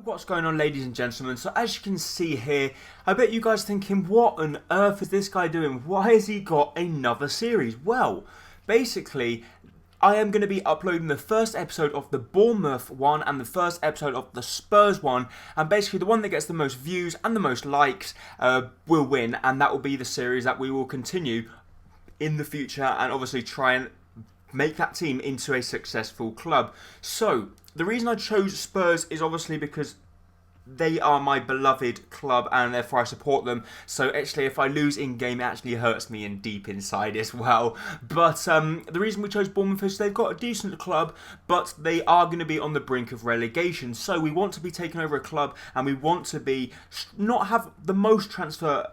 What's going on, ladies and gentlemen? So as you can see here, I bet you guys thinking, what on earth is this guy doing? Why has he got another series? Well, basically, I am going to be uploading the first episode of the Bournemouth one and the first episode of the Spurs one, and basically the one that gets the most views and the most likes will win, and that will be the series that we will continue in the future and obviously try and make that team into a successful club. So the reason I chose Spurs is obviously because they are my beloved club and therefore I support them. So actually, if I lose in game, it actually hurts me in deep inside as well. But the reason we chose Bournemouth is they've got a decent club, but they are going to be on the brink of relegation. So we want to be taking over a club, and we want to be not have the most transfer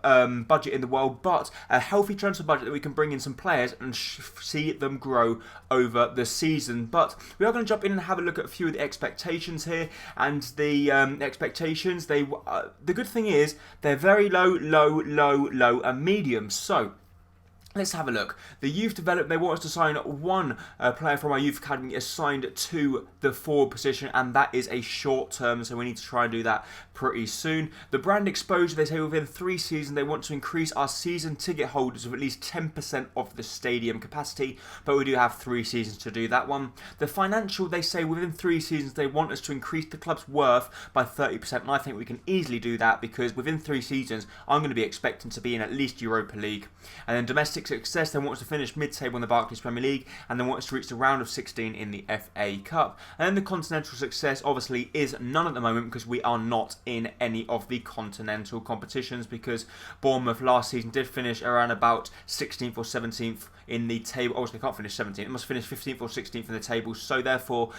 budget in the world, but a healthy transfer budget that we can bring in some players and see them grow over the season. But we are going to jump in and have a look at a few of the expectations here, and the expectations. The good thing is they're very low, and medium. So let's have a look. The youth development, they want us to sign one player from our youth academy assigned to the forward position, and that is a short term, so we need to try and do that pretty soon. The brand exposure, they say within 3 seasons they want to increase our season ticket holders with at least 10% of the stadium capacity, but we do have 3 seasons to do that one. The financial, they say within 3 seasons they want us to increase the club's worth by 30%, and I think we can easily do that because within 3 seasons I'm going to be expecting to be in at least Europa League. And then domestic success, they want us to finish mid-table in the Barclays Premier League, and they want us to reach the round of 16 in the FA Cup. And then the continental success obviously is none at the moment because we are not in any of the continental competitions, because Bournemouth last season did finish around about 16th or 17th in the table. Obviously they can't finish 17th, it must finish 15th or 16th in the table, so therefore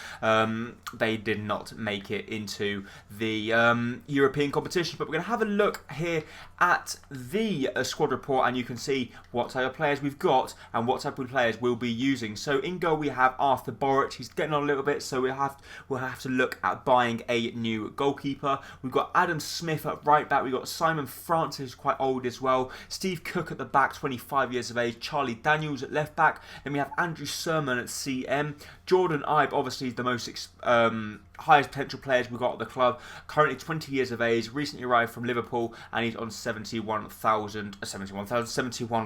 they did not make it into the European competition. But we're going to have a look here at the squad report, and you can see what type of players we've got and what type of players we'll be using. So in goal we have Arthur Borich. He's getting on a little bit, so we'll have to look at buying a new goalkeeper. We've got Adam Smith at right back. We've got Simon Francis, who's quite old as well. Steve Cook at the back, 25 years of age. Charlie Daniels at left back. Then we have Andrew Sermon at CM. Jordan Ibe, obviously the most highest potential players we've got at the club. Currently 20 years of age, recently arrived from Liverpool, and he's on 71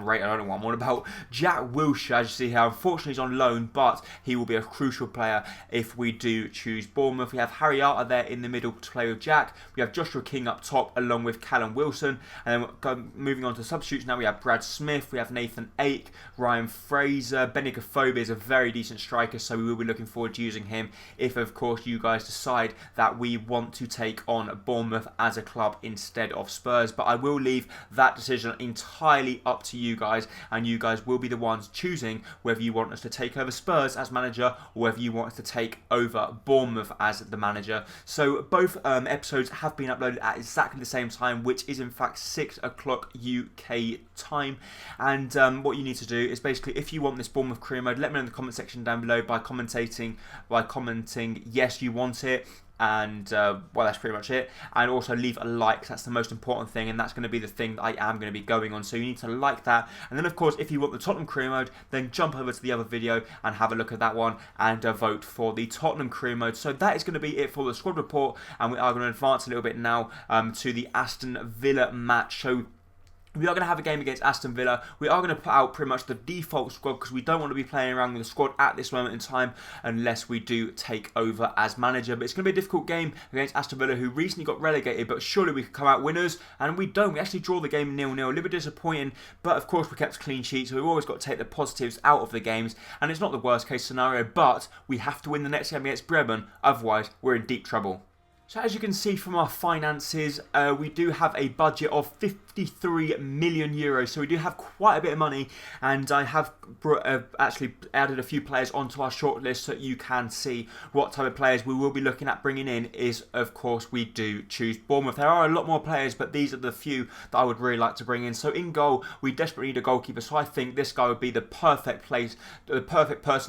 rate. I don't know what I'm on about. Jack Wilshere, as you see here, unfortunately he's on loan, but he will be a crucial player if we do choose Bournemouth. We have Harry Arter there in the middle to play with Jack. We have Joshua King up top along with Callum Wilson. And then moving on to substitutes now, we have Brad Smith, we have Nathan Ake, Ryan Fraser. Benny Kofobe is a very decent striker, so we will be looking forward to using him if, of course, you guys decide that we want to take on Bournemouth as a club instead of Spurs. But I will leave that decision entirely up to you guys, and you guys will be the ones choosing whether you want us to take over Spurs as manager or whether you want us to take over Bournemouth as the manager. So both episodes have been uploaded at exactly the same time, which is in fact 6 o'clock UK time. And what you need to do is basically, if you want this Bournemouth career mode, let me know in the comment section down below by commenting yes, you want it. And well, that's pretty much it. And also leave a like. That's the most important thing, and that's going to be the thing that I am going to be going on. So you need to like that. And then of course, if you want the Tottenham career mode, then jump over to the other video and have a look at that one and vote for the Tottenham career mode. So that is going to be it for the squad report, and we are going to advance a little bit now to the Aston Villa match. So we are going to have a game against Aston Villa. We are going to put out pretty much the default squad because we don't want to be playing around with the squad at this moment in time unless we do take over as manager. But it's going to be a difficult game against Aston Villa, who recently got relegated, but surely we could come out winners, and we don't. We actually draw the game 0-0. A little bit disappointing, but of course we kept clean sheets, so we've always got to take the positives out of the games, and it's not the worst case scenario, but we have to win the next game against Bremen, otherwise we're in deep trouble. So as you can see from our finances, we do have a budget of 53 million euros. So we do have quite a bit of money, and I have actually added a few players onto our shortlist so that you can see what type of players we will be looking at bringing in. Is of course we do choose Bournemouth. There are a lot more players, but these are the few that I would really like to bring in. So in goal, we desperately need a goalkeeper. So I think this guy would be the perfect person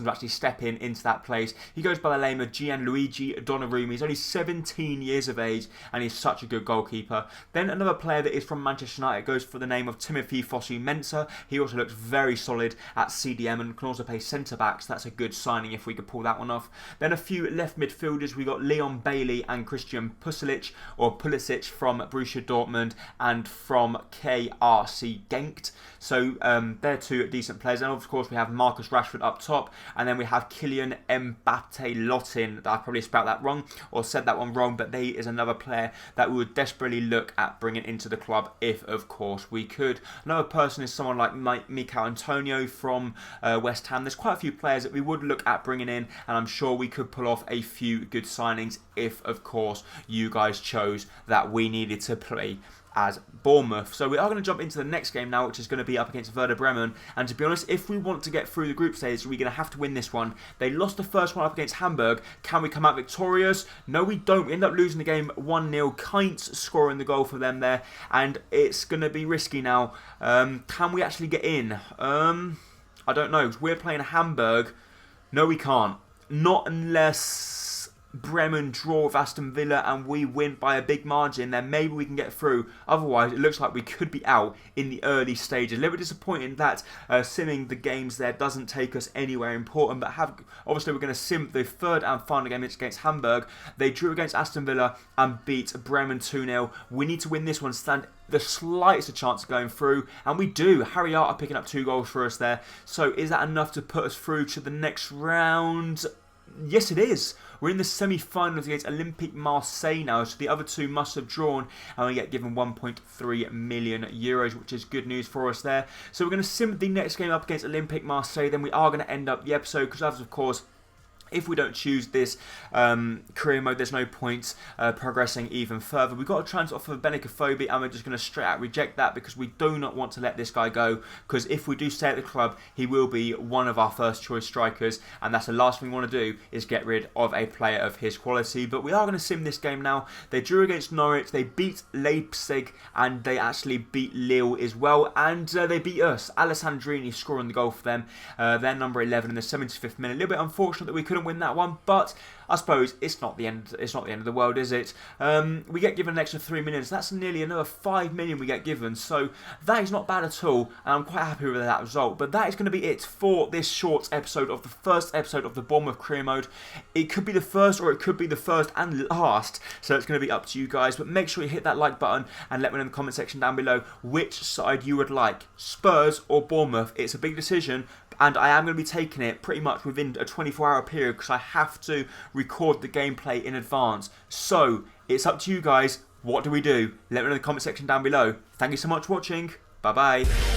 to actually step into that place. He goes by the name of Gianluigi Donnarumma. He's only 17 15 years of age, and he's such a good goalkeeper. Then another player that is from Manchester United goes for the name of Timothy Fosu-Mensah. He also looks very solid at CDM and can also play centre-back, so that's a good signing if we could pull that one off. Then a few left midfielders. We got Leon Bailey and Christian Pulisic from Borussia Dortmund and from KRC Genk. So they're two decent players. And of course we have Marcus Rashford up top, and then we have Kylian Mbappe-Lotin. I probably spelled that wrong or said that one wrong, but he is another player that we would desperately look at bringing into the club if of course we could. Another person is someone like Mikel Antonio from West Ham. There's quite a few players that we would look at bringing in, and I'm sure we could pull off a few good signings if of course you guys chose that we needed to play as Bournemouth. So we are going to jump into the next game now, which is going to be up against Werder Bremen. And to be honest, if we want to get through the group stage, we're going to have to win this one. They lost the first one up against Hamburg. Can we come out victorious? No, we don't. We end up losing the game 1-0. Kainz scoring the goal for them there, and it's going to be risky now. Can we actually get in? I don't know. We're playing Hamburg. No, we can't. Not unless Bremen draw with Aston Villa and we win by a big margin, then maybe we can get through. Otherwise, it looks like we could be out in the early stages. A little bit disappointing that simming the games there doesn't take us anywhere important, but obviously we're going to sim the third and final game against Hamburg. They drew against Aston Villa and beat Bremen 2-0. We need to win this one, stand the slightest chance of going through, and we do. Harry Arter picking up 2 goals for us there. So is that enough to put us through to the next round? Yes, it is. We're in the semi-finals against Olympique Marseille now, so the other two must have drawn, and we get given 1.3 million euros, which is good news for us there. So we're going to sim the next game up against Olympique Marseille, then we are going to end up the episode, because of course, if we don't choose this career mode, there's no point progressing even further. We've got a transfer offer of Benicophobe, and we're just going to straight out reject that because we do not want to let this guy go, because if we do stay at the club, he will be one of our first choice strikers, and that's the last thing we want to do is get rid of a player of his quality. But we are going to sim this game now. They drew against Norwich, they beat Leipzig, and they actually beat Lille as well, and they beat us. Alessandrini scoring the goal for them. They're number 11 in the 75th minute. A little bit unfortunate that we couldn't win that one, but I suppose it's not the end. It's not the end of the world, is it? We get given an extra 3 million, so that's nearly another 5 million we get given. So that is not bad at all, and I'm quite happy with that result. But that is going to be it for this short episode of the first episode of the Bournemouth career mode. It could be the first, or it could be the first and last. So it's going to be up to you guys. But make sure you hit that like button and let me know in the comment section down below which side you would like, Spurs or Bournemouth. It's a big decision, and I am going to be taking it pretty much within a 24-hour period because I have to record the gameplay in advance. So it's up to you guys. What do we do? Let me know in the comment section down below. Thank you so much for watching. Bye bye.